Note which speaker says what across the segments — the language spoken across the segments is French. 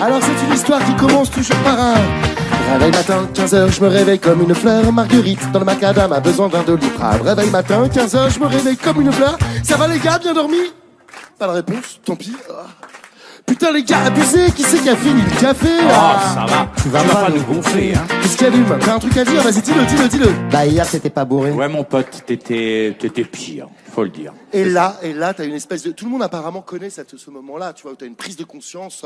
Speaker 1: Alors c'est une histoire qui commence toujours par un réveil matin, 15h, je me réveille comme une fleur. Marguerite, dans le macadam, a besoin d'un doliprane. Réveil matin, 15h, je me réveille comme une fleur. Ça va les gars, bien dormi? Pas de réponse, tant pis. Putain les gars, abusés, qui c'est qui a fini le café là?
Speaker 2: Ça va, tu vas pas nous gonfler, hein.
Speaker 1: Qu'est-ce qu'il y a, Lum? T'as un truc à dire? Vas-y, dis-le.
Speaker 3: Bah hier t'étais pas bourré.
Speaker 2: Ouais mon pote, t'étais pire, faut le dire.
Speaker 1: Et là, t'as une espèce de... Tout le monde apparemment connaît ce moment-là, tu vois, où t'as une prise de conscience,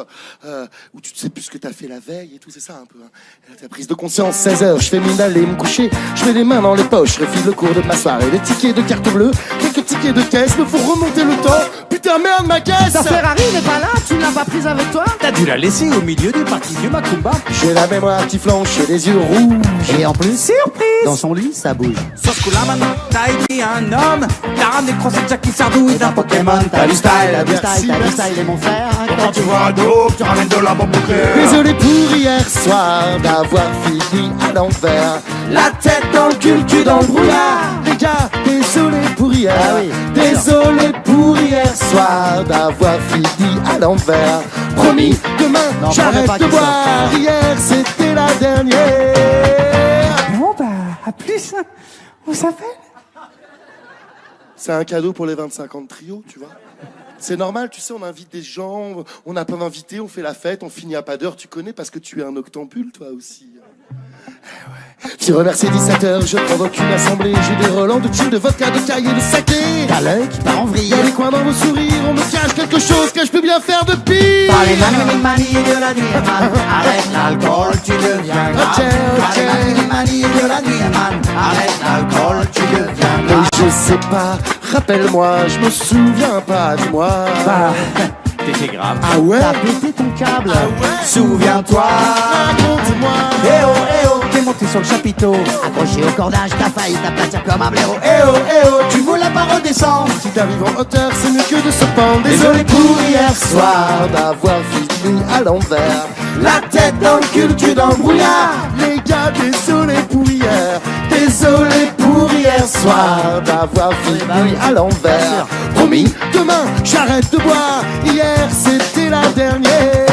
Speaker 1: où tu ne sais plus ce que t'as fait la veille et tout, c'est ça un peu. Hein. Et là, t'as prise de conscience, 16h, je fais mine d'aller me coucher, je mets les mains dans les poches, je refile le cours de ma soirée, les tickets de carte bleue, quelques tickets de caisse, me faut remonter le temps, putain merde ma caisse!
Speaker 3: Ta Ferrari n'est pas là, tu ne l'as pas prise avec toi?
Speaker 2: T'as dû la laisser au milieu des parties du Macumba.
Speaker 1: J'ai la mémoire qui flanche et les yeux rouges.
Speaker 3: Et en plus,
Speaker 2: Surprise!
Speaker 3: dans son lit, ça bouge.
Speaker 2: Sauf que là maintenant, t'as été un homme, t'as ramené croissant Jackie Sardou et d'un Pokémon,
Speaker 3: T'as du style,
Speaker 1: merci.
Speaker 3: et mon frère.
Speaker 2: Quand tu vois un dos, tu ramènes de la bombe nucléaire.
Speaker 1: Désolé pour hier soir d'avoir fini à l'envers. La tête dans le cul dans le brouillard. Les gars, désolé pour hier.
Speaker 3: Ah oui,
Speaker 1: désolé pour hier soir d'avoir fini à l'envers. Promis, demain,
Speaker 3: Non,
Speaker 1: j'arrête
Speaker 3: pas
Speaker 1: de
Speaker 3: qu'il sorte.
Speaker 1: boire. Hier, c'était la dernière.
Speaker 2: Bon bah, à plus, on s'appelle.
Speaker 1: C'est un cadeau pour les 25 ans de trio, tu vois. C'est normal, tu sais, on invite des gens, on n'a pas d'invités, on fait la fête, on finit à pas d'heure, tu connais, parce que tu es un octambule, toi aussi. Petit remercier 17h, je provoque une assemblée, j'ai des relents de gin, de vodka, de caille et de saké.
Speaker 3: T'as l'œil qui part en vrille.
Speaker 1: Il y a des coins dans vos sourires, on me cache quelque chose que je peux bien faire de pire.
Speaker 3: Par les manies de la nuit, man. Arrête l'alcool, tu deviens grave. Par les manies de la nuit, man. Arrête l'alcool, tu deviens
Speaker 1: Mais
Speaker 3: grave.
Speaker 1: je sais pas, rappelle-moi, je me souviens pas, dis-moi.
Speaker 2: Bah, t'étais grave.
Speaker 1: Ah ouais?
Speaker 3: T'as pété ton câble.
Speaker 2: Souviens-toi.
Speaker 1: Raconte-moi.
Speaker 2: Eh oh, t'es monté sur le chapiteau.
Speaker 3: Accroché au cordage, t'as failli t'aplatir comme un blaireau.
Speaker 2: Eh oh, tu voulais pas redescendre.
Speaker 1: Si t'arrives en hauteur, c'est mieux que de se pendre. Désolé pour hier soir d'avoir fini à l'envers. La tête dans le cul dans le brouillard. Les gars, désolé pour hier. Désolé pour hier soir d'avoir fini à l'envers. Promis, demain, j'arrête de boire. Hier, c'était la dernière.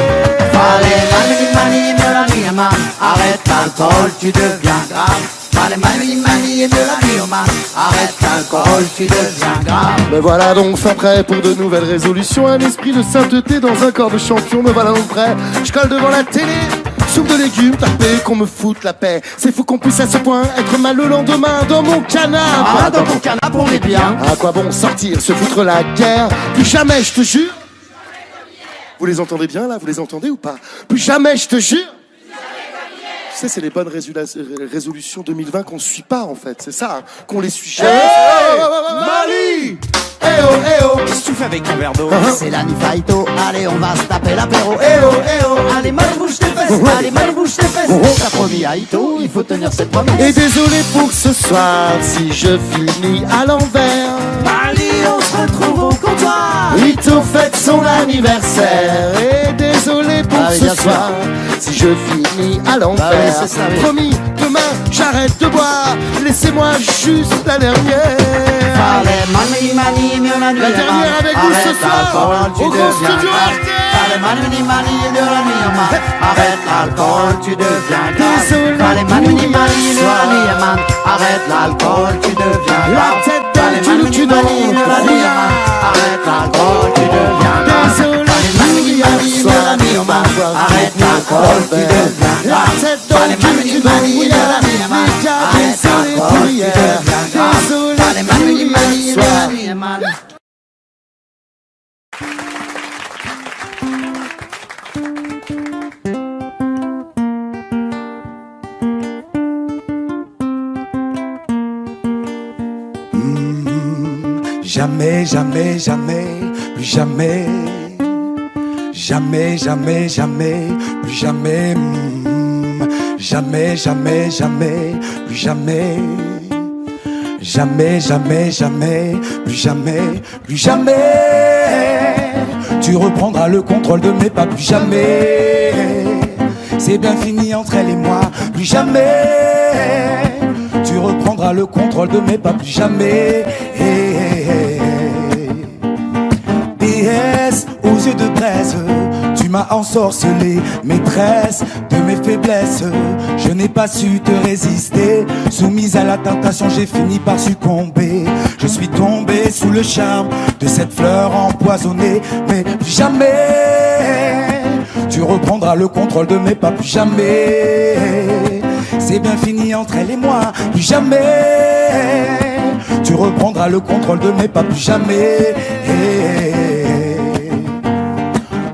Speaker 3: Par les manies de la nuit, man. Arrête l'alcool, tu deviens grave. Par les manies de la nuit, man. Arrête l'alcool, tu deviens grave.
Speaker 1: Me voilà donc fin prêt pour de nouvelles résolutions. Un esprit de sainteté dans un corps de champion. Me voilà donc prêt, je colle devant la télé. Soupe de légumes, tapé, qu'on me foute la paix. C'est fou qu'on puisse à ce point être mal le lendemain dans mon canapé.
Speaker 3: Ah, dans ton canapé, on est bien.
Speaker 1: À quoi bon sortir, se foutre la guerre? Plus jamais, je te jure. Vous les entendez bien là? Vous les entendez ou pas? Plus jamais, je te jure. Tu sais, c'est les bonnes résolutions 2020 qu'on suit pas en fait. C'est ça, hein, qu'on les suit jamais.
Speaker 2: Mali.
Speaker 1: Eh oh.
Speaker 2: Qu'est-ce que tu fais avec ton verre d'eau?
Speaker 3: C'est la Nifaito, allez on va se taper l'apéro.
Speaker 1: Eh oh.
Speaker 3: Allez mal bouge tes fesses, allez mal bouge tes fesses. T'as promis à Ito, il faut tenir ses promesses.
Speaker 1: Et désolé pour ce soir si je finis à l'envers.
Speaker 2: Mali, on se retrouve au comptoir.
Speaker 1: Ito fête son anniversaire. Et désolé pour
Speaker 3: Ah oui,
Speaker 1: ce
Speaker 3: bien sûr.
Speaker 1: soir si je finis à
Speaker 3: Bah oui,
Speaker 1: l'envers.
Speaker 3: c'est ça, oui.
Speaker 1: Promis, demain j'arrête de boire. Laissez-moi juste la dernière.
Speaker 3: Par les manies de la nuit,
Speaker 1: La dernière
Speaker 3: man.
Speaker 1: avec vous ce
Speaker 3: Arrête
Speaker 1: soir,
Speaker 3: l'alcool, tu
Speaker 1: au grand
Speaker 3: deviens
Speaker 1: studio
Speaker 3: grave.
Speaker 1: RTL.
Speaker 3: Par les manies de la nuit, man. Arrête l'alcool, tu deviens grave.
Speaker 1: Désolé
Speaker 3: Par les
Speaker 1: pour
Speaker 3: manies
Speaker 1: hier
Speaker 3: de la
Speaker 1: soir.
Speaker 3: nuit, man. Arrête l'alcool, tu deviens
Speaker 1: La
Speaker 3: grave.
Speaker 1: tête
Speaker 3: Par
Speaker 1: dans
Speaker 3: les
Speaker 1: le cul,
Speaker 3: manies
Speaker 1: dans le
Speaker 3: de la nuit, man. Arrête l'alcool, tu deviens grave.
Speaker 1: Désolé
Speaker 3: Par les
Speaker 1: pour
Speaker 3: manies
Speaker 1: hier
Speaker 3: de la
Speaker 1: soir
Speaker 3: nuit, man.
Speaker 1: d'avoir
Speaker 3: Arrête
Speaker 1: fini à
Speaker 3: l'alcool, tu
Speaker 1: l'envers.
Speaker 3: deviens
Speaker 1: La
Speaker 3: grave.
Speaker 1: tête
Speaker 3: Par
Speaker 1: dans
Speaker 3: les
Speaker 1: le cul,
Speaker 3: manies
Speaker 1: dans le
Speaker 3: de
Speaker 1: brouillard.
Speaker 3: la nuit, man.
Speaker 1: Les gars,
Speaker 3: Arrête
Speaker 1: désolé pour
Speaker 3: l'alcool, tu
Speaker 1: hier.
Speaker 3: deviens grave.
Speaker 1: Désolé
Speaker 3: Par les
Speaker 1: pour
Speaker 3: manies
Speaker 1: hier
Speaker 3: de
Speaker 1: soir.
Speaker 3: la nuit, man.
Speaker 4: Jamais, jamais, jamais, plus jamais. Jamais, jamais, jamais, plus jamais. Jamais, jamais, jamais, plus jamais. Jamais, jamais, jamais, plus jamais, plus jamais. Tu reprendras le contrôle de mes pas, plus jamais. C'est bien fini entre elle et moi, plus jamais. Tu reprendras le contrôle de mes pas, plus jamais. DS aux yeux de braise, tu m'as ensorcelé, maîtresse de mes faiblesses. Je n'ai pas su te résister. Soumise à la tentation, j'ai fini par succomber. Je suis tombé sous le charme de cette fleur empoisonnée. Mais plus jamais tu reprendras le contrôle de mes pas, plus jamais. C'est bien fini entre elle et moi, plus jamais tu reprendras le contrôle de mes pas, plus jamais.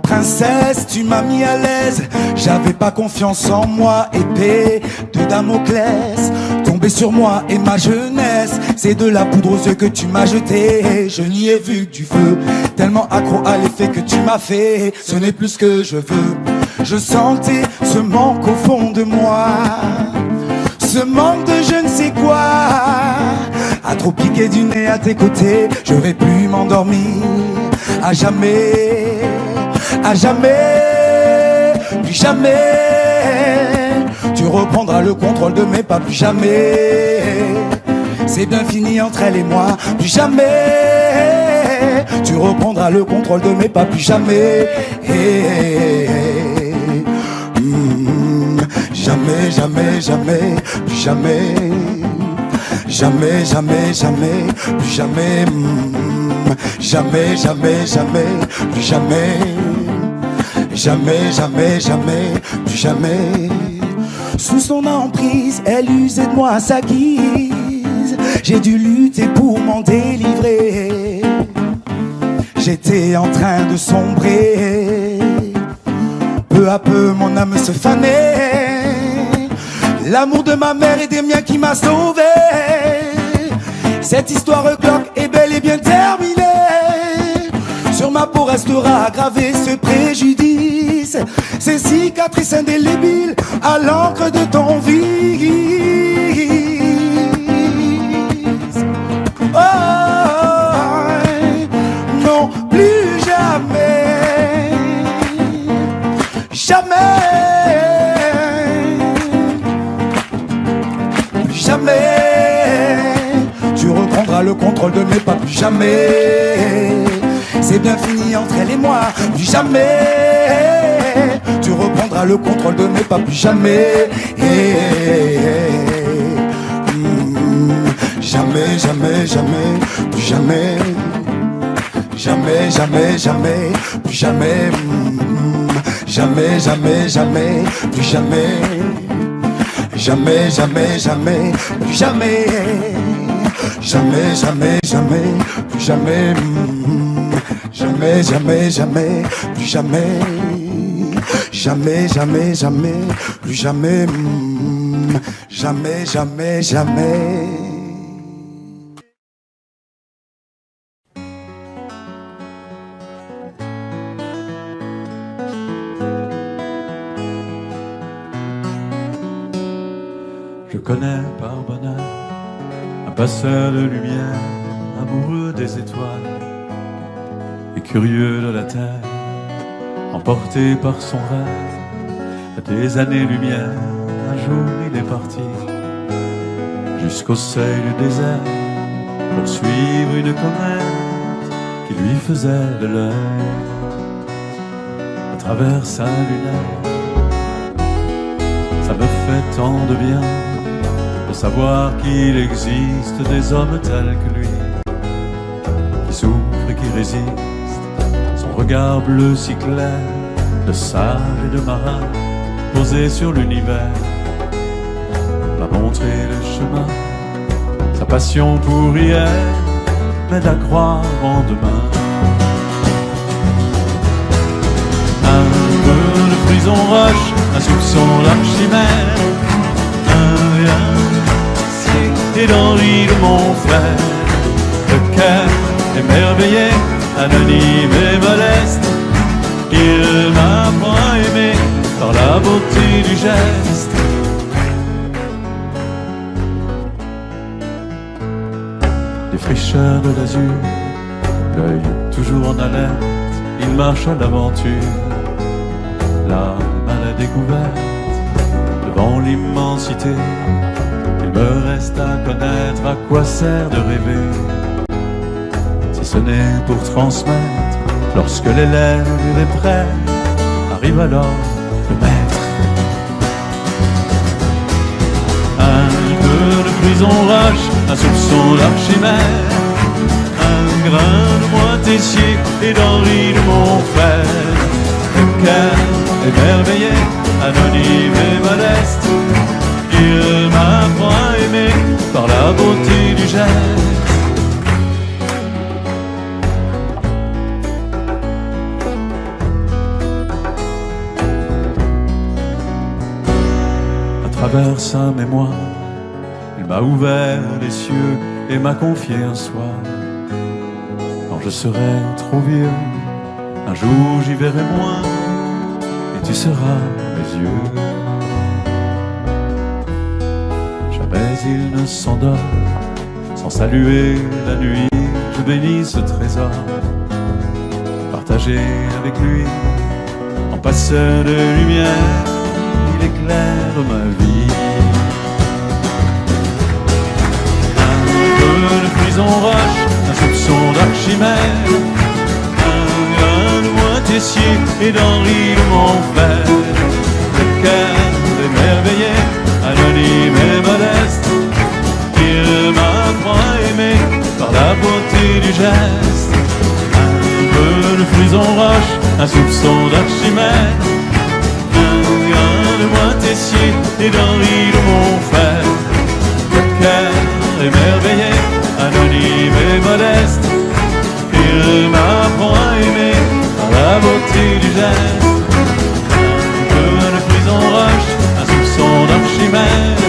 Speaker 4: Princesse, tu m'as mis à l'aise, j'avais pas confiance en moi. Épée de Damoclès tombée sur moi et ma jeunesse. C'est de la poudre aux yeux que tu m'as jeté. Je n'y ai vu que du feu, tellement accro à l'effet que tu m'as fait. Ce n'est plus ce que je veux. Je sentais ce manque au fond de moi, ce manque de je ne sais quoi. À trop piquer du nez à tes côtés, je vais plus m'endormir. À jamais, à jamais, plus jamais tu reprendras le contrôle de mes pas, plus jamais. C'est bien fini entre elle et moi, plus jamais tu reprendras le contrôle de mes pas, plus jamais. Jamais, jamais, jamais, plus jamais. Jamais, jamais, jamais, plus jamais. Jamais, jamais, jamais, plus jamais. Jamais, jamais, jamais, plus jamais. Sous son emprise, elle usait de moi à sa guise. J'ai dû lutter pour m'en délivrer. J'étais en train de sombrer. Peu à peu mon âme se fanait. L'amour de ma mère et des miens qui m'a sauvé. Cette histoire glauque est bel et bien terminée. Sur ma peau restera gravé ce préjudice, ces cicatrices indélébiles à l'encre de ton vice. Oh, non, plus jamais, jamais, plus jamais tu reprendras le contrôle de mes pas, plus jamais. C'est bien fini entre elle et moi, plus jamais tu reprendras le contrôle de mes pas, plus jamais. Jamais, jamais, jamais, plus jamais. Jamais, jamais, jamais, plus jamais. Jamais, jamais, jamais, plus jamais. Jamais, jamais, jamais, plus jamais. Jamais, jamais, jamais, plus jamais. Jamais, jamais, jamais, plus jamais. Jamais, jamais, jamais, plus jamais. Jamais, jamais, jamais.
Speaker 5: Je connais par bonheur un passeur de lumière, amoureux des étoiles et curieux de la terre, emporté par son rêve. À des années-lumière, un jour il est parti jusqu'au seuil du désert pour suivre une comète qui lui faisait de l'œil à travers sa lunette. Ça me fait tant de bien de savoir qu'il existe des hommes tels que lui, qui souffrent et qui résistent. Son regard bleu si clair, de sage et de marin, posé sur l'univers, m'a montré le chemin. Sa passion pour hier m'aide à croire en demain. Un peu de prison roche, un soupçon d'archimède, un rien et d'envie de mon frère. Le cœur émerveillé, anonyme et modeste, il m'apprend à aimer par la beauté du geste. Des fricheurs de l'azur, l'œil toujours en alerte, il marche à l'aventure, l'âme à la découverte, devant l'immensité. Il me reste à connaître à quoi sert de rêver, si ce n'est pour transmettre, lorsque l'élève est prêt à arrive alors le maître. Un peu de prison roche, un soupçon d'Archimède, un grain de moitié et d'Henri de Montfort. Le cœur émerveillé, anonyme et modeste, il m'apprend à aimer par la beauté du geste. À travers sa mémoire, il m'a ouvert les cieux et m'a confié un soir. Quand je serai trop vieux, un jour j'y verrai moins, et tu seras mes yeux. Jamais il ne s'endort, sans saluer la nuit, je bénis ce trésor, partagé avec lui, en passeur de lumière, il éclaire ma vie. Un peu de prison roche, un soupçon d'Archimède, un grain de moitié et d'Henri de Montfort. Le cœur émerveillé, anonyme et modeste, il m'apprend à aimer par la beauté du geste. Un peu de frison roche, un soupçon d'Archimède, un grain de moitié et d'Henri de Montfort. Le cœur émerveillé, anonyme et modeste, il m'apprend à aimer par la beauté du geste. Un peu de prison roche, un soupçon d'Archimède,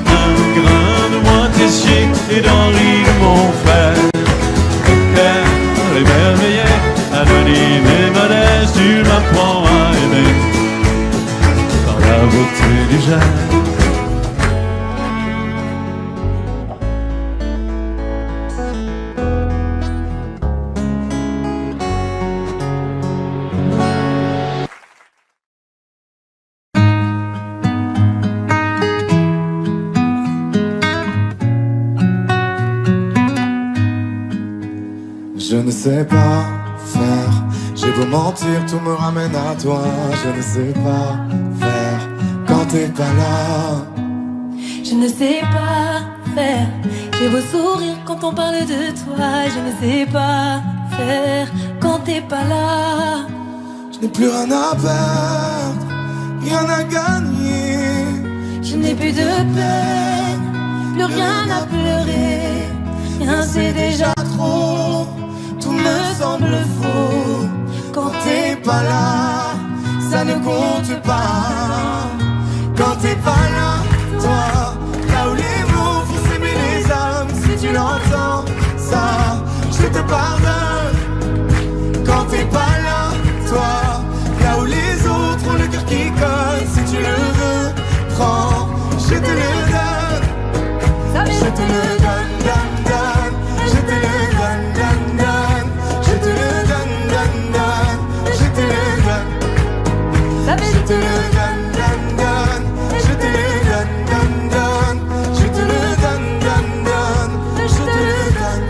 Speaker 5: un grain de moitié et d'Henri de Montfort. Le cœur émerveillé, anonyme et modeste, il m'apprend à aimer par la beauté du geste.
Speaker 4: Je ne sais pas faire, j'ai beau mentir, tout me ramène à toi. Je ne sais pas faire quand t'es pas là.
Speaker 6: Je ne sais pas faire, j'ai beau sourire quand on parle de toi. Je ne sais pas faire quand t'es pas là.
Speaker 4: Je n'ai plus rien à perdre, rien à gagner.
Speaker 6: Je n'ai plus de peine, plus rien à pleurer. Rien c'est déjà trop, tout me semble faux.
Speaker 4: Quand t'es pas là, ça ne compte pas. Quand t'es pas là, toi, là où les mots font s'aimer les âmes. Si tu l'entends, ça, je te pardonne. Quand t'es pas là, toi, là où les autres ont le cœur qui colle. Si tu le veux, prends, je te le donne. Je te le donne, donne, donne. Je te le donne, donne, donne. Je te le donne, donne, donne. Je te le donne. Je te le donne, donne, donne. Je te le donne, donne, donne. Je te le donne, donne, donne. Je te le donne.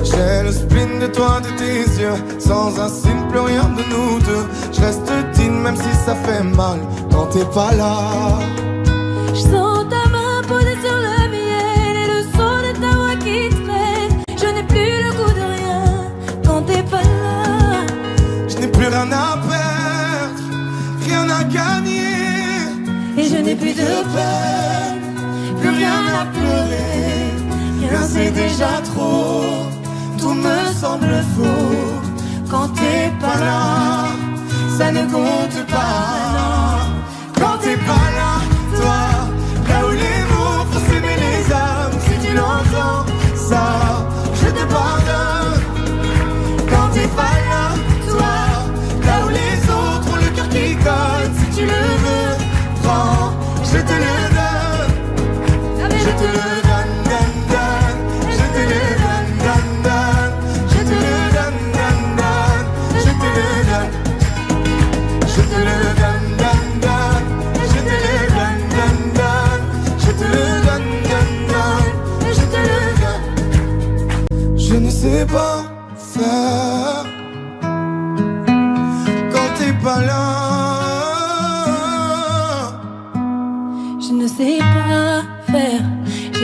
Speaker 4: J'ai le spleen de toi, de tes yeux. Sans un signe, plus rien de nous deux. Je reste digne même si ça fait mal. Quand t'es pas là.
Speaker 6: Je sens ta main posée sur le miel et le son de ta voix qui traîne. Je n'ai plus le goût de rien quand t'es pas là.
Speaker 4: Je n'ai plus rien à perdre, rien à gagner.
Speaker 6: Et je n'ai plus de peine, plus rien à pleurer. Rien c'est déjà trop, tout me semble faux. Quand t'es pas là, ça ne compte pas.
Speaker 4: Quand t'es pas là, toi, là où les mots font s'aimer les âmes. Si tu l'entends, ça, je te pardonne. Quand t'es pas là, toi, là où les autres ont le cœur qui colle. Si tu le veux, prends, je te le donne. Je te le donne, donne, donne. Je te le donne, donne, donne. Je te le donne, donne, donne. Je te le donne. Je te le donne, donne, donne. Je te le donne, donne, donne. Je te le donne, donne, donne. Je te le donne. Je ne sais pas faire quand t'es pas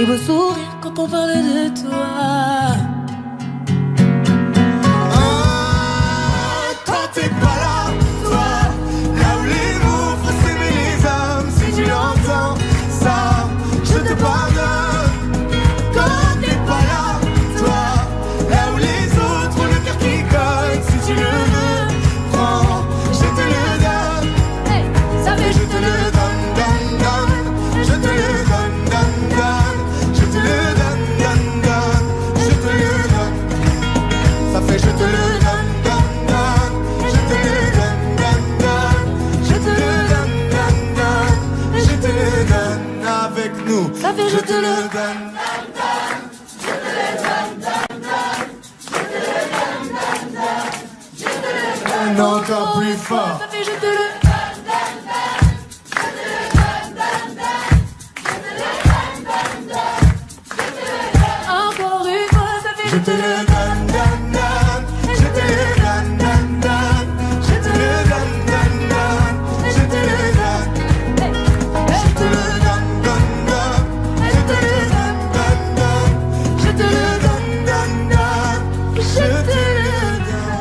Speaker 6: tes beaux sourires quand on parle de toi.
Speaker 1: Quand t'es pas là, toi, là où les mots font s'aimer les hommes, si tu l'entends, ça, je te pardonne. Quand t'es pas là, toi, là où les autres ont le cœur qui cogne, si tu le veux, prends, je te le donne.
Speaker 6: Hey, ça fait
Speaker 1: Je te le donne, donne, donne. Je te le donne, donne, donne. Je te le donne, donne, donne. Je te le donne. Ça fait je te le donne, donne, donne. Je te le donne, donne, donne. Je te le donne, donne, donne. Je te le donne avec nous.
Speaker 6: Ça fait je te le
Speaker 1: donne. Encore plus fort.
Speaker 6: Ça fait je te le encore une fois, ça fait
Speaker 1: Je te le donne, donne, donne. Je te le donne, donne, donne. Je te le donne, donne, donne. Je te le donne. Je te le donne, donne, donne. Je te le donne, donne, donne. Je te le donne, donne, donne. Je te le donne.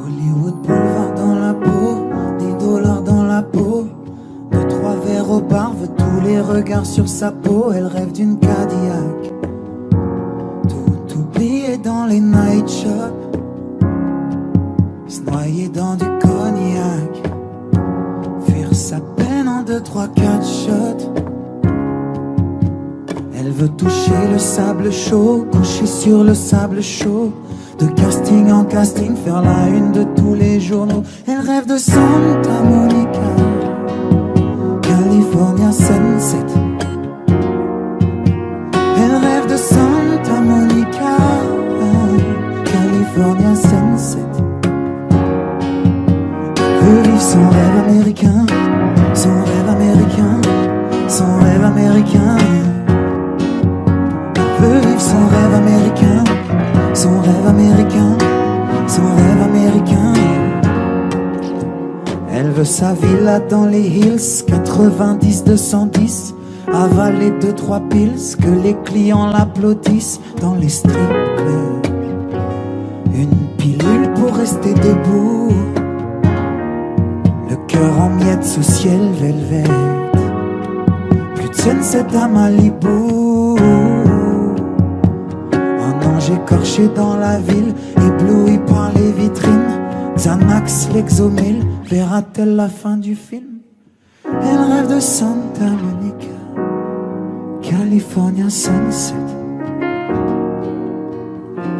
Speaker 7: Hollywood Boulevard dans la peau, des dollars dans la peau. 2-3 verres au bar, veut tous les regards sur sa peau. Elle rêve d'une Cadillac, tout oublié dans les night shops, se noyer dans du cognac, fuir sa peine en 2-3-4 shots. Elle veut toucher le sable chaud, coucher sur le sable chaud. De casting en casting, faire la une de tous les journaux. Elle rêve de Santa Monica, California Sunset. Elle rêve de Santa Monica, California Sunset. Elle veut vivre son rêve américain, son rêve américain, son rêve américain. Elle veut vivre son rêve américain, son rêve américain, son rêve américain. Elle veut sa villa dans les hills, 90-210, avaler 2-3 pills, que les clients l'applaudissent dans les strip clubs. Une pilule pour rester debout, le cœur en miettes sous ciel velvet. Plus de sunset à Malibu, un ange écorché dans la ville, ébloui par les vitrines. Xanax, l'Exomil, verra-t-elle la fin du film? Elle rêve de Santa Monica, California Sunset.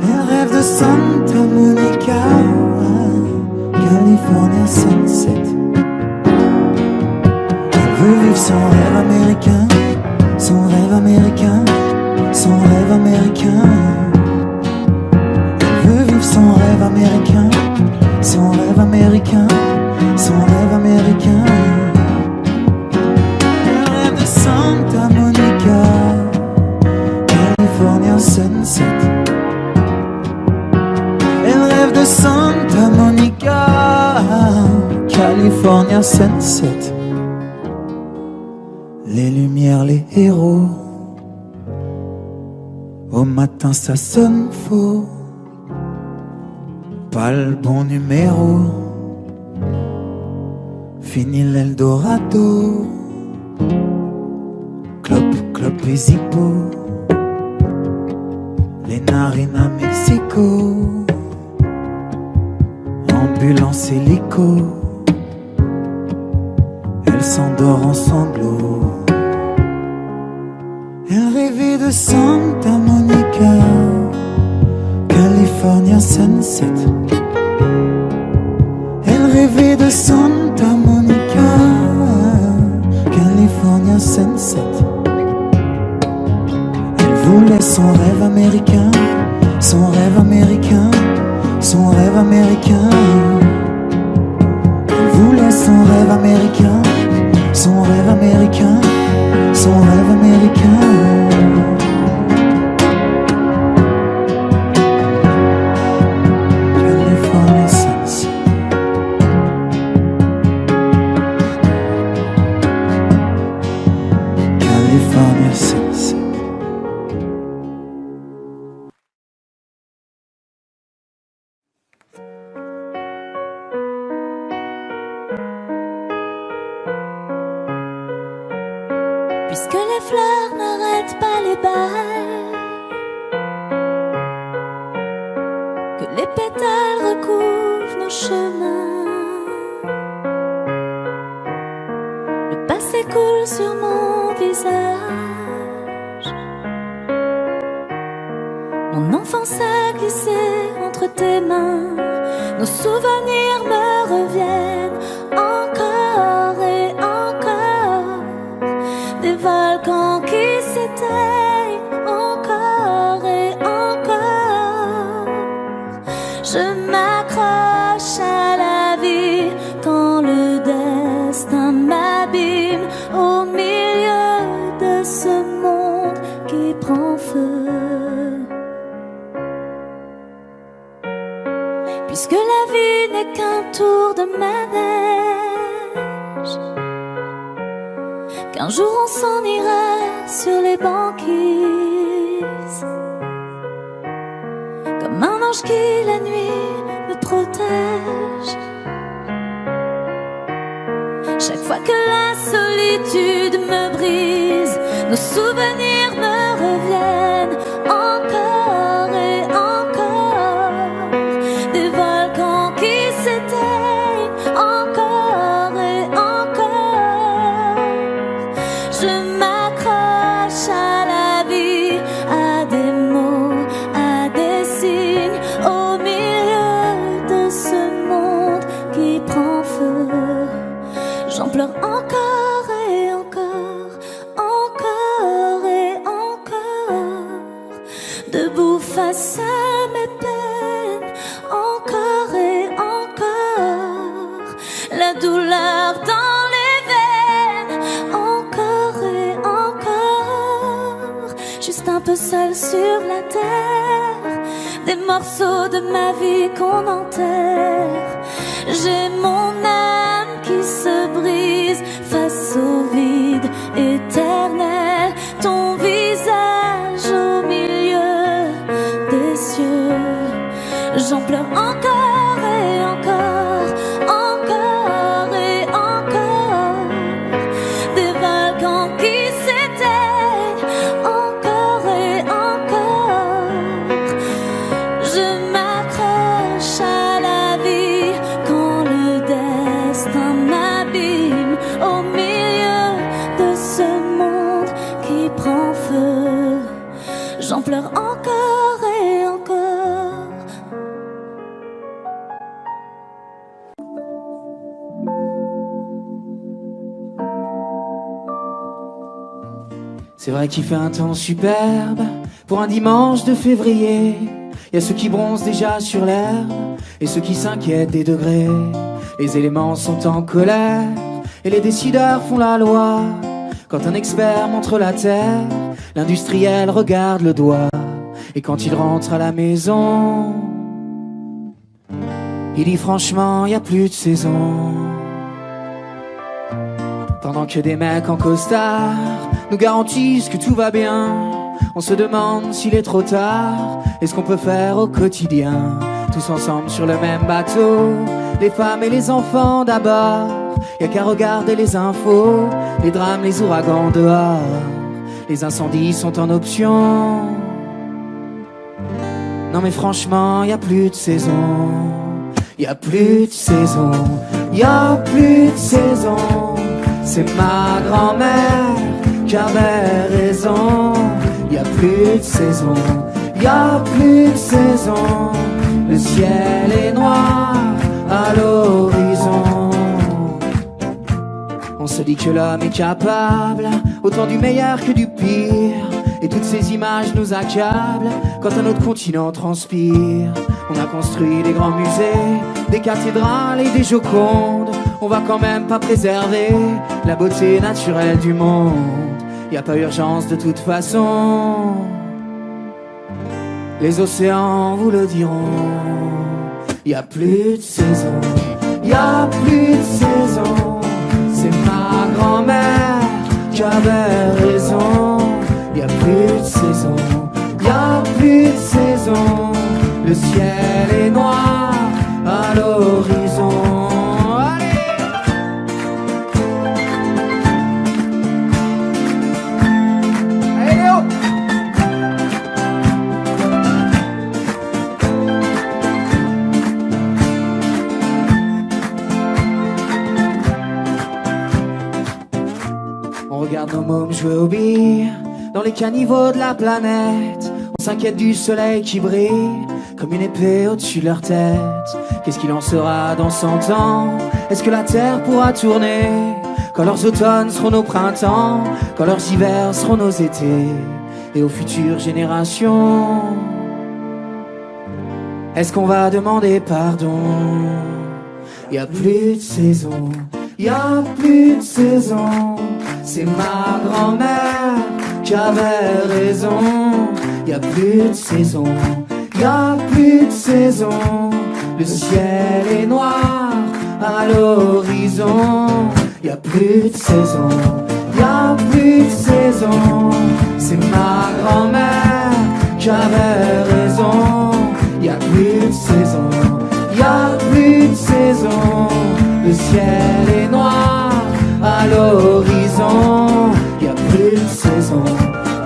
Speaker 7: Elle rêve de Santa Monica, California Sunset. Elle veut vivre son rêve américain, son rêve américain, son rêve américain. Elle veut vivre son rêve américain, son rêve américain, son rêve américain. Elle rêve de Santa Monica, California Sunset. Elle rêve de Santa Monica, California Sunset. Les lumières, les héros, au matin ça sonne faux, pas le bon numéro. Fini l'Eldorado, clope, clope et zippo, les narines à Mexico, ambulance hélico. Elle s'endort en sanglots. Elle rêvait de Santa Monica, California Sunset. Elle rêvait de Santa Monica, California Sunset. Elle voulait son rêve américain, son rêve américain, son rêve américain. Elle voulait son rêve américain, son rêve américain, son rêve américain. California Sunset. California Sunset.
Speaker 6: Puisque les fleurs n'arrêtent pas les balles, que les pétales recouvrent nos chemins, le passé coule sur mon visage. Mon enfance a glissé entre tes mains, nos souvenirs me reviennent encore et encore. Des volcans qui s'éteignent encore et encore. Je m'accroche à la vie quand le destin m'abîme au milieu de ce monde qui prend feu. Puisque la vie n'est qu'un tour de manège, qu'un jour on s'en ira sur les banquises, comme un ange qui la nuit me protège. Chaque fois que la solitude me brise, nos souvenirs me reviennent encore et encore. Des volcans qui s'éteignent encore et encore. Je m'accroche à la vie, à des mots, à des signes, au milieu de ce monde qui prend feu. J'en pleure encore et encore, encore et encore, debout face à mes peines, encore et encore, la douleur dans les veines, encore et encore, juste un peu seul sur la terre, des morceaux de ma vie qu'on enterre. J'ai mon âme qui se brise face au vide éternel, ton visage au milieu des cieux. J'en pleure encore et encore, encore et encore, des volcans qui s'éteignent encore et encore. Je m'accroche à la vie quand le destin m'abîme au milieu de ce monde qui prend feu. J'en pleure encore et encore.
Speaker 7: C'est vrai qu'il fait un temps superbe pour un dimanche de février. Y a ceux qui bronzent déjà sur l'herbe et ceux qui s'inquiètent des degrés. Les éléments sont en colère et les décideurs font la loi. Quand un expert montre la terre, l'industriel regarde le doigt. Et quand il rentre à la maison, il dit franchement y a plus de saison. Pendant que des mecs en costard nous garantissent que tout va bien, on se demande s'il est trop tard et ce qu'on peut faire au quotidien. Tous ensemble sur le même bateau, les femmes et les enfants d'abord. Y'a qu'à regarder les infos, les drames, les ouragans dehors. Les incendies sont en option. Non mais franchement, y a plus de saison. Y a plus de saison. Y a plus de saison. C'est ma grand-mère qui avait raison. Y a plus de saison. Y a plus de saison. Le ciel est noir à l'horizon. On se dit que l'homme est capable autant du meilleur que du pire. Et toutes ces images nous accablent quand un autre continent transpire. On a construit des grands musées, des cathédrales et des jocondes. On va quand même pas préserver la beauté naturelle du monde. y a pas urgence de toute façon. Les océans vous le diront. Y a plus de saison, y a plus de saison. C'est ma grand-mère qui avait raison. Y a plus de saison, y a plus de saison. Le ciel est noir à l'horizon. On regarde nos mômes jouer aux billes dans les caniveaux de la planète. On s'inquiète du soleil qui brille comme une épée au-dessus de leur tête. Qu'est-ce qu'il en sera dans 100 ans? Est-ce que la terre pourra tourner quand leurs automnes seront nos printemps, quand leurs hivers seront nos étés? Et aux futures générations, est-ce qu'on va demander pardon? Y a plus de saison, y a plus de saison. C'est ma grand-mère qui avait raison. Y a plus de saison, y a plus de saison. Le ciel est noir à l'horizon. Y a plus de saison, y a plus de saison. C'est ma grand-mère qui avait raison. Y a plus de saison, y a plus de saison. Le ciel est noir à l'horizon. Y a plus de saison,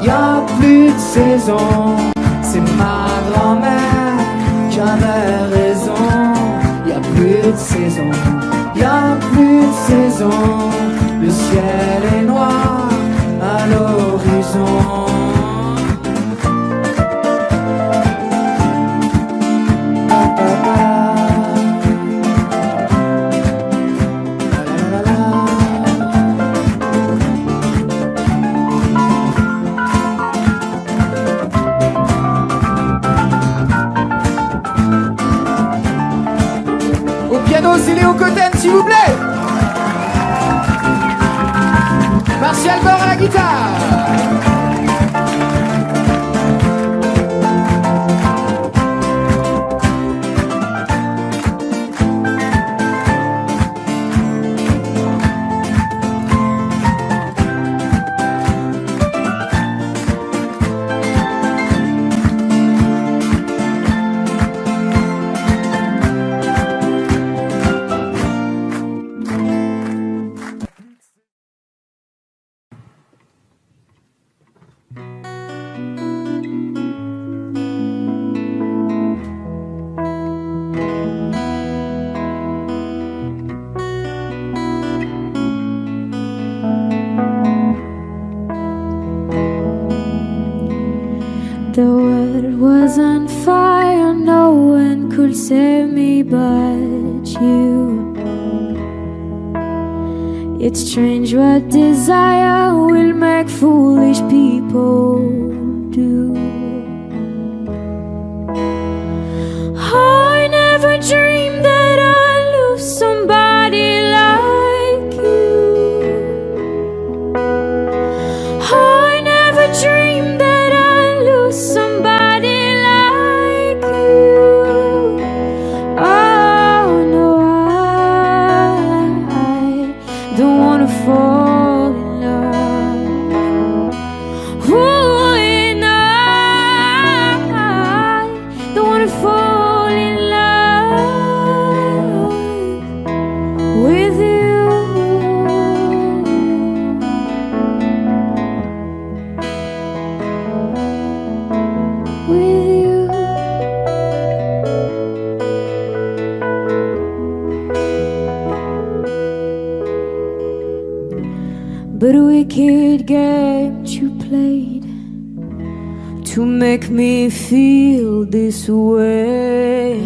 Speaker 7: y a plus de saison. C'est ma grand-mère qui avait raison. Y a plus de saison, y a plus de saison. Le ciel est noir à l'horizon.
Speaker 2: C'est Léo Cotten, s'il vous plaît. Martial Bord à la guitare.
Speaker 6: The world was on fire, no one could save me but you. It's strange what desire will make foolish people do. I never dreamed that I'd lose somebody like you. I never dreamed that I'd lose somebody like you. Oh no, I don't wanna fall in love. Ooh, and I don't wanna fall in love with you. With you. But a wicked game you played to make me feel this way.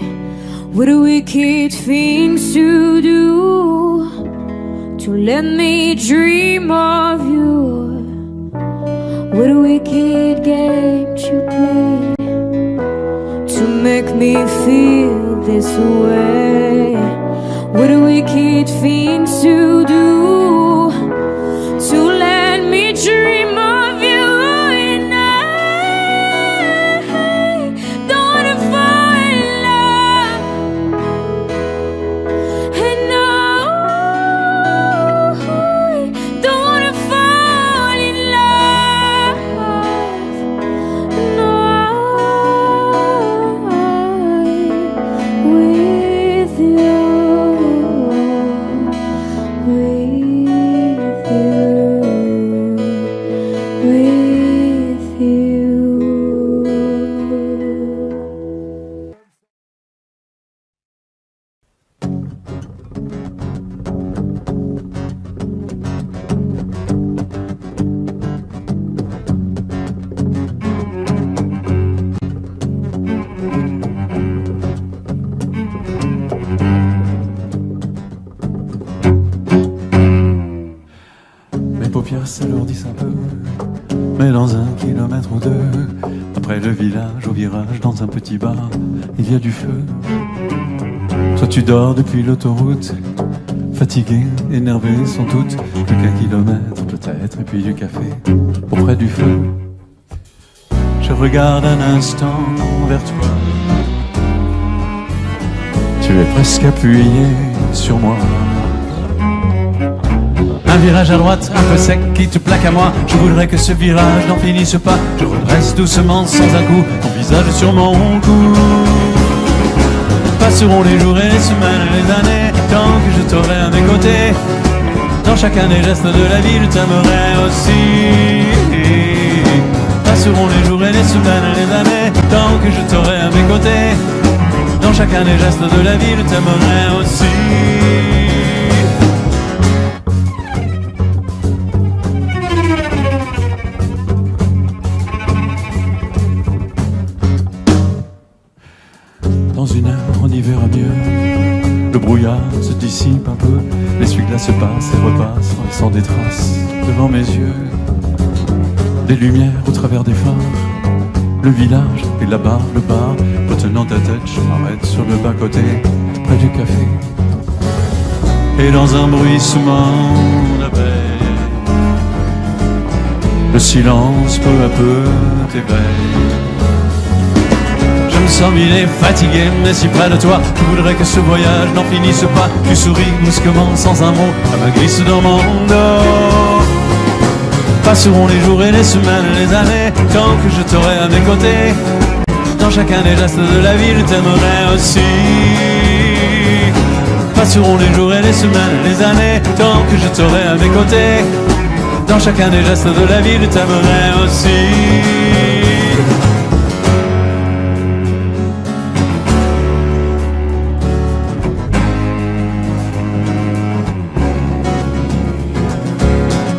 Speaker 6: What a wicked things to do to let me dream of you. What a wicked game you played to make me feel this way. What a wicked things to do to let me dream of
Speaker 5: heures s'alourdissent un peu, mais dans 1 kilomètre ou 2, après le village, au virage, dans un petit bar, il y a du feu. Toi tu dors depuis l'autoroute, fatigué, énervé sans doute, plus qu'1 kilomètre peut-être, et puis du café auprès du feu. Je regarde un instant vers toi, tu es presque appuyé sur moi. Un virage à droite, un peu sec, qui te plaque à moi. Je voudrais que ce virage n'en finisse pas. Je redresse doucement sans un coup ton visage sur mon cou. Passeront les jours et les semaines et les années, tant que je t'aurai à mes côtés. Dans chacun des gestes de la vie, je t'aimerai aussi. Passeront les jours et les semaines et les années, tant que je t'aurai à mes côtés. Dans chacun des gestes de la vie, je t'aimerai aussi. Dans 1 heure, on y verra mieux. Le brouillard se dissipe un peu, l'essuie-glace se passe et repasse en laissant des traces devant mes yeux. Des lumières au travers des phares, le village et là-bas le bar. Retenant ta tête, je m'arrête sur le bas-côté, près du café. Et dans un bruissement d'abeilles, le silence peu à peu t'éveille. Je me sens vidé, fatigué, mais si près de toi. Je voudrais que ce voyage n'en finisse pas. Tu souris brusquement, sans un mot, à ma glisse dans mon dos. Passeront les jours et les semaines et les années, tant que je t'aurai à mes côtés. Dans chacun des gestes de la vie, je t'aimerai aussi. Passeront les jours et les semaines et les années, tant que je t'aurai à mes côtés. Dans chacun des gestes de la vie, je t'aimerai aussi.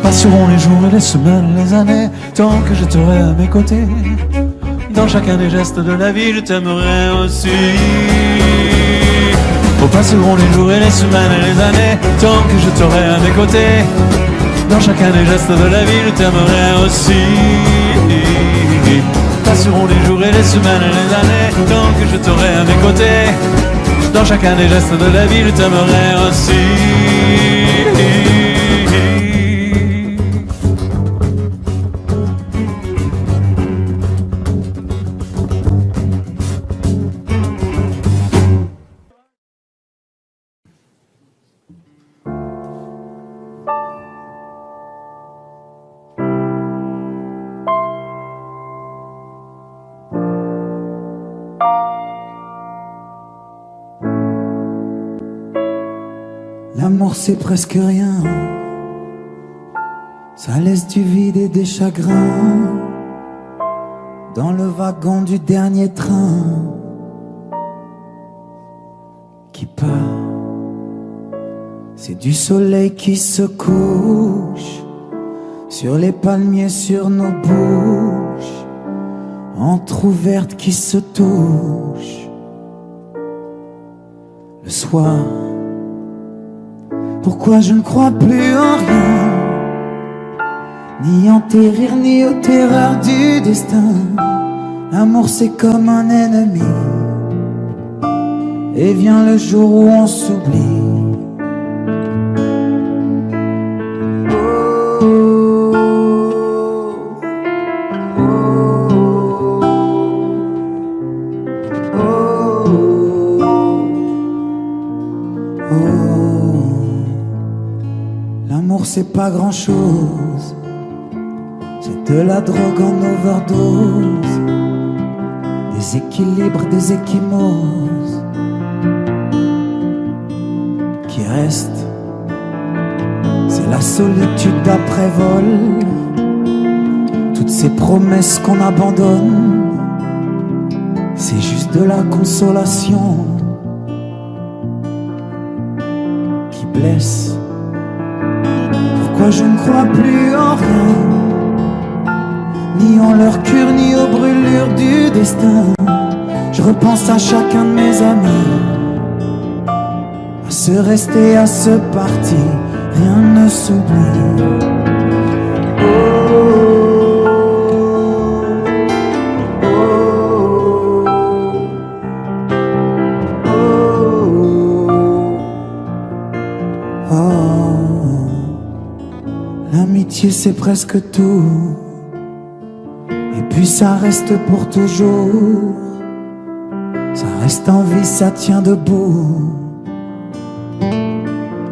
Speaker 5: Passeront les jours et les semaines, les années, tant que je t'aurai à mes côtés. Dans chacun des gestes de la vie, je t'aimerai aussi. Oh, passeront les jours et les semaines et les années, tant que je t'aurai à mes côtés. Dans chacun des gestes de la vie, je t'aimerai aussi. Passeront les jours et les semaines et les années, tant que je t'aurai à mes côtés. Dans chacun des gestes de la vie, je t'aimerai aussi.
Speaker 7: L'amour c'est presque rien, ça laisse du vide et des chagrins dans le wagon du dernier train qui part. C'est du soleil qui se couche sur les palmiers, sur nos bouches entrouvertes qui se touchent. Le soir, pourquoi je ne crois plus en rien, ni en tes rires, ni aux terreurs du destin. L'amour c'est comme un ennemi, et vient le jour où on s'oublie. L'amour c'est pas grand chose, c'est de la drogue en overdose, des équilibres, des échymoses qui restent. C'est la solitude d'après-vol, toutes ces promesses qu'on abandonne, c'est juste de la consolation qui blesse. Pourquoi je ne crois plus en rien, ni en leur cure, ni aux brûlures du destin. Je repense à chacun de mes amis, à se rester, à se partir, rien ne s'oublie. c'est presque tout. Et puis ça reste pour toujours. Ça reste en vie, ça tient debout.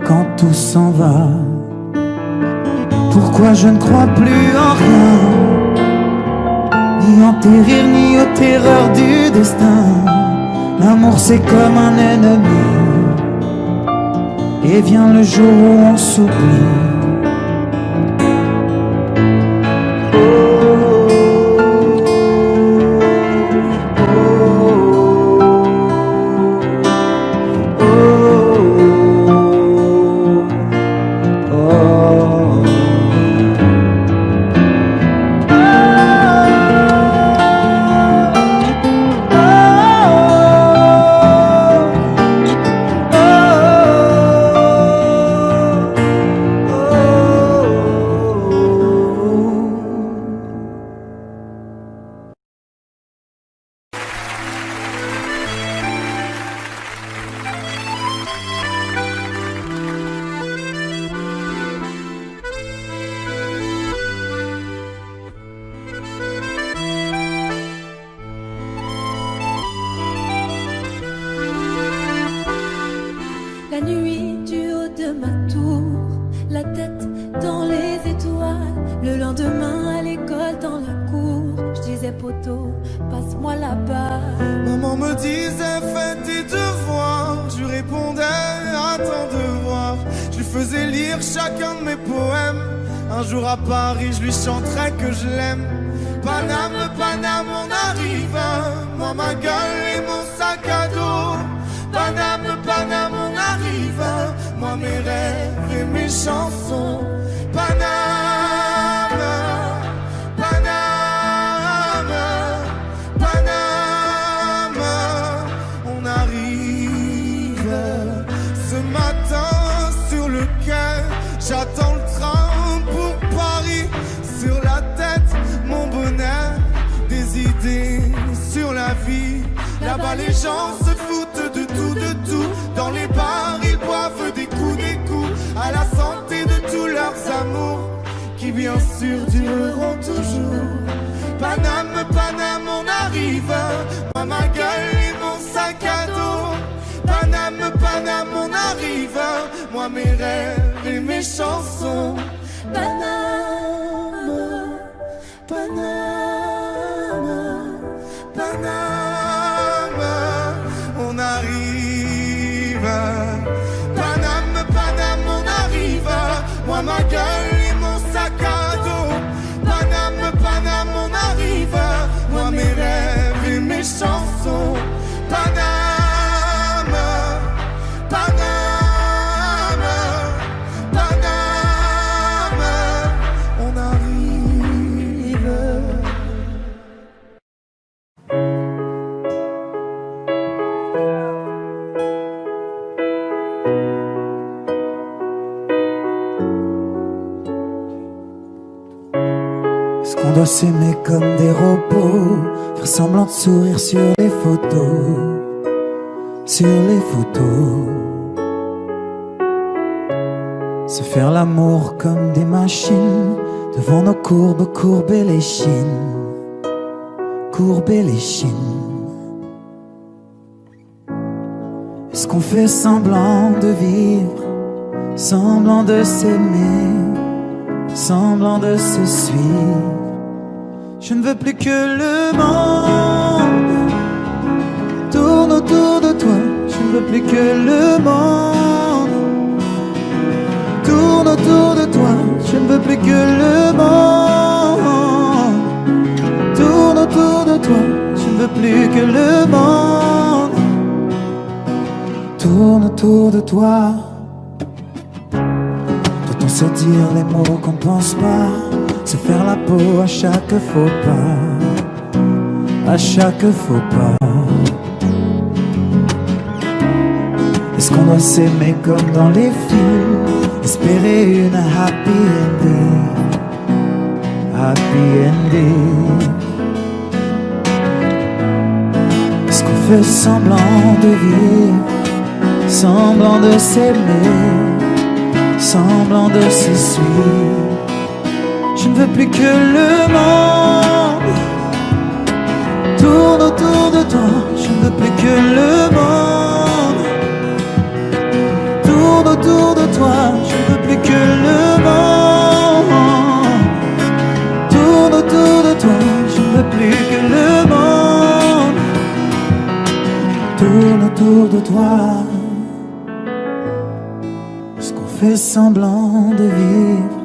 Speaker 7: Quand tout s'en va, pourquoi je ne crois plus en rien, ni en tes rires, ni aux terreurs du destin. L'amour c'est comme un ennemi, et vient le jour où on s'oublie.
Speaker 1: Là-bas les gens se foutent de tout, dans les bars ils boivent des coups, à la santé de tous leurs amours, qui bien sûr dureront toujours. Paname, Paname, on arrive, moi ma gueule et mon sac à dos. Paname, Paname, on arrive, moi mes rêves et mes chansons. Paname, Paname, Paname, on arrive. Paname, Paname, on arrive, moi ma gueule et mon sac à dos. Paname, Paname, on arrive, moi mes rêves et mes chansons. Paname, Paname, Paname, on arrive.
Speaker 7: Est-ce qu'on doit s'aimer comme des robots, faire semblant de sourire sur les photos, sur les photos, se faire l'amour comme des machines, devant nos courbes, courber les chines, courber les chines. Est-ce qu'on fait semblant de vivre, semblant de s'aimer, semblant de se suivre? Je ne veux plus que le monde tourne autour de toi. Je ne veux plus que le monde tourne autour de toi. Je ne veux plus que le monde tourne autour de toi. Je ne veux plus que le monde tourne autour de toi. Doit-on se dire les mots qu'on pense pas, se faire la peau à chaque faux pas, à chaque faux pas? Est-ce qu'on doit s'aimer comme dans les films, espérer une happy ending, happy ending? Est-ce qu'on fait semblant de vivre, semblant de s'aimer, semblant de se suivre? je ne veux plus que le monde tourne autour de toi. Je ne veux plus que le monde tourne autour de toi. Je ne veux plus que le monde tourne autour de toi. Je ne veux plus que le monde tourne autour de toi. Est-ce qu'on fait semblant de vivre,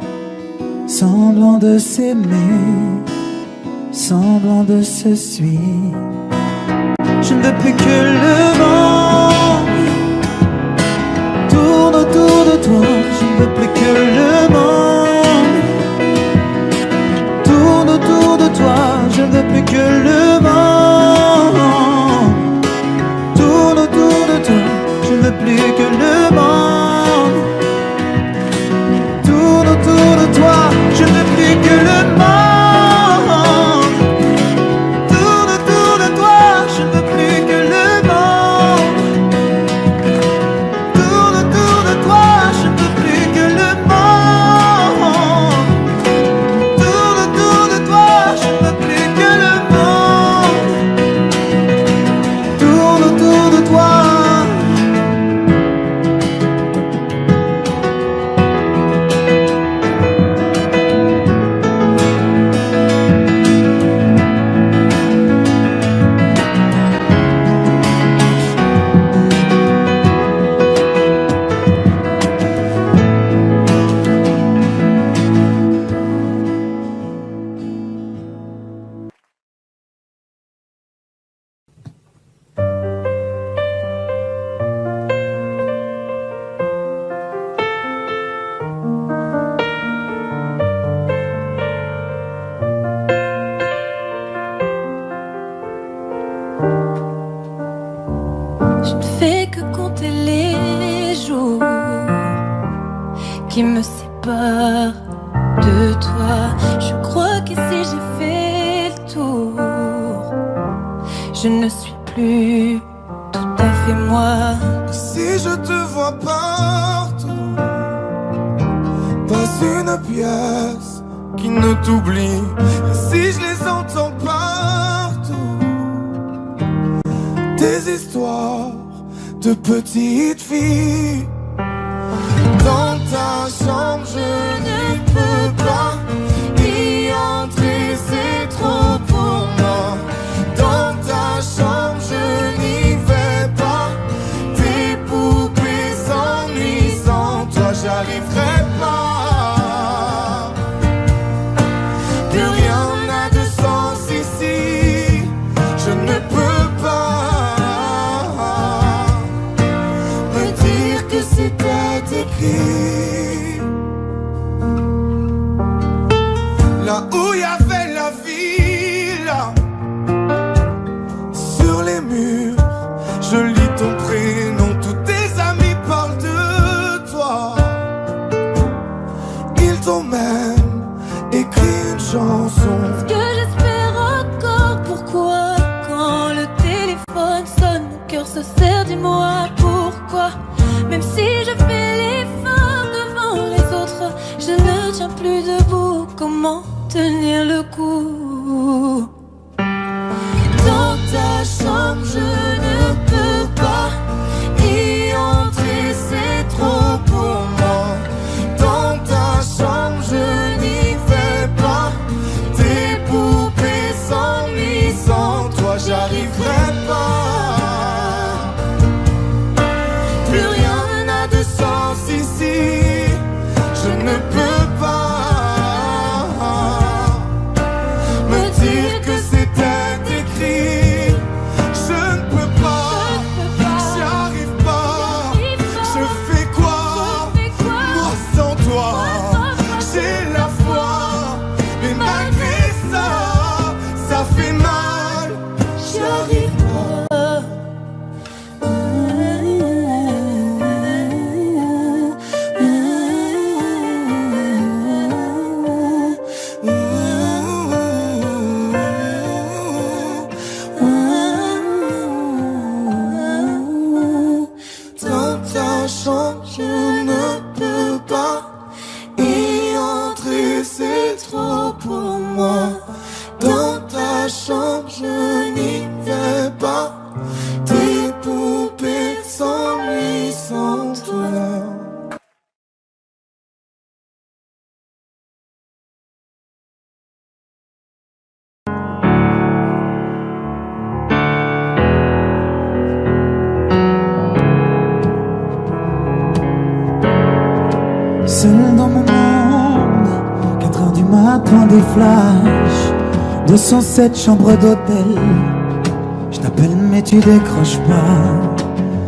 Speaker 7: semblant de s'aimer, semblant de se suivre? Je ne veux plus que le monde tourne autour de toi. Je ne veux plus que le monde tourne autour de toi. Je ne veux plus que le monde tourne autour de toi. Je ne veux plus que le monde tourne autour de toi. Je ne veux plus que le monde tourne autour de toi. Je ne veux plus que le monde tourne autour de toi. Je ne veux plus que le monde tourne autour de toi. Je ne veux plus que le monde tourne autour de toi.
Speaker 6: Je ne fais que compter les jours qui me séparent de toi. Je crois qu'ici j'ai fait le tour. Je ne suis plus tout à fait moi.
Speaker 4: Si je te vois partout, pas une pièce qui ne t'oublie. Si je les entends partout, des histoires de petites filles. Dans ta chambre je ne peux pas y entrer, c'est trop pour moi. Dans ta chambre je n'y vais pas. Tes poupées s'ennuient, sans toi j'arriverai pas. Plus rien n'a de sens ici. Je ne peux pas me dire que c'était écrit. Là où il y avait la ville, sur les murs, je lis ton prénom. Tous tes amis parlent de toi. Ils t'ont même écrit une chanson.
Speaker 6: Ce que j'espère encore, pourquoi quand le téléphone sonne, mon cœur se serre, dis-moi pourquoi. Même si je fais l'effort devant les autres, je ne tiens plus debout. Comment tenir le coup? Dans ta chambre je ne peux pas
Speaker 1: pas. Tes poupées s'ennuient sans toi.
Speaker 7: Seul dans mon monde, 4 heures du matin, des flashs, 207 chambres d'hôtel. Je t'appelle mais tu décroches pas.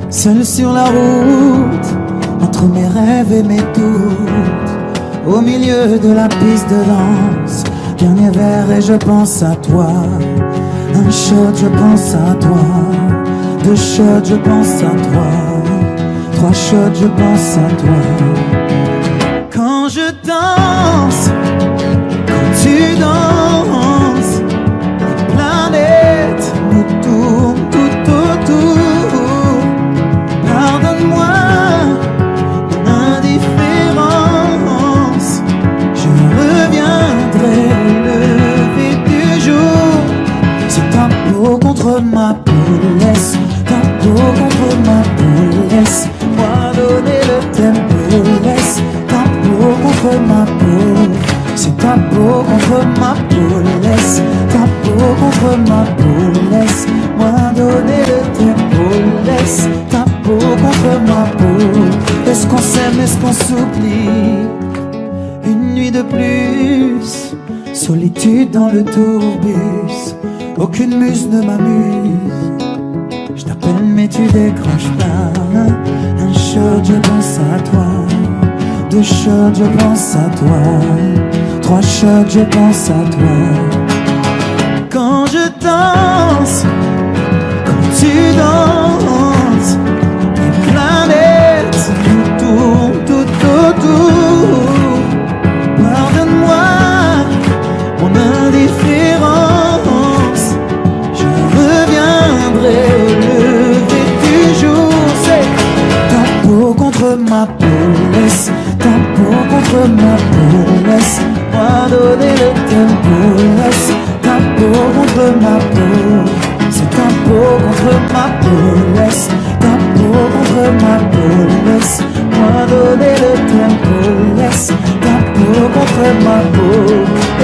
Speaker 7: Seul sur la route, entre mes rêves et mes doutes, au milieu de la piste de danse, dernier verre et je pense à toi. Un shot, je pense à toi. 2 shots, je pense à toi. 3 shots, je pense à toi. Quand je danse, quand tu danses, les planètes nous tournent tout autour. Pardonne-moi mon indifférence, je reviendrai le lever du jour. C'est ta peau contre ma peau, laisse ta peau contre ma peau, laisse-moi donner le tempo, laisse ta peau contre ma peau, c'est ta peau contre ma peau, laisse ta peau contre ma peau, laisse-moi donner le tempo, laisse ta peau contre ma peau. Est-ce qu'on s'aime, est-ce qu'on s'oublie? Une nuit de plus, solitude dans le tourbus, aucune muse ne m'amuse. Je t'appelle mais tu décroches pas. Un shot, je pense à toi. 2 shots, je pense à toi. 3 shots, je pense à toi. Quand je danse, quand tu danses, les planètes nous tournent tout autour. Pardonne-moi mon indifférence, je reviendrai au lever du jour. C'est ta peau contre ma peau, laisse ta peau contre ma peau, laisse-moi donner le tempo, laisse ta peau contre ma peau, c'est ta peau contre ma peau, laisse ta peau contre ma peau, laisse-moi donner le tempo, laisse ta peau contre ma peau.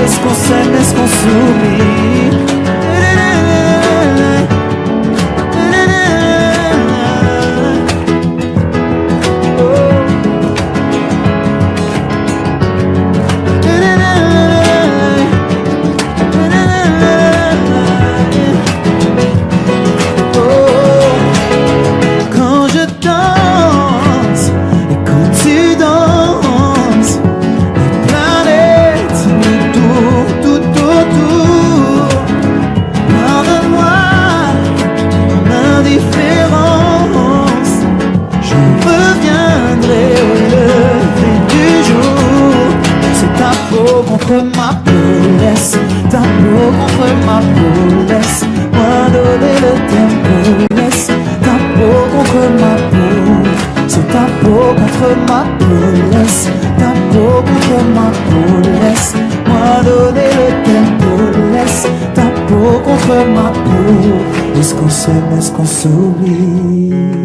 Speaker 7: Est-ce qu'on s'aime, est-ce qu'on s'oublie? Contre ma peau, laisse ta peau contre ma peau, laisse-moi donner le tempo, laisse ta peau contre ma peau, c'est ta peau contre ma peau, laisse ta peau contre ma peau, laisse-moi donner le tempo, laisse ta peau contre ma peau. Est-ce qu'on s'aime, est-ce qu'on s'oublie?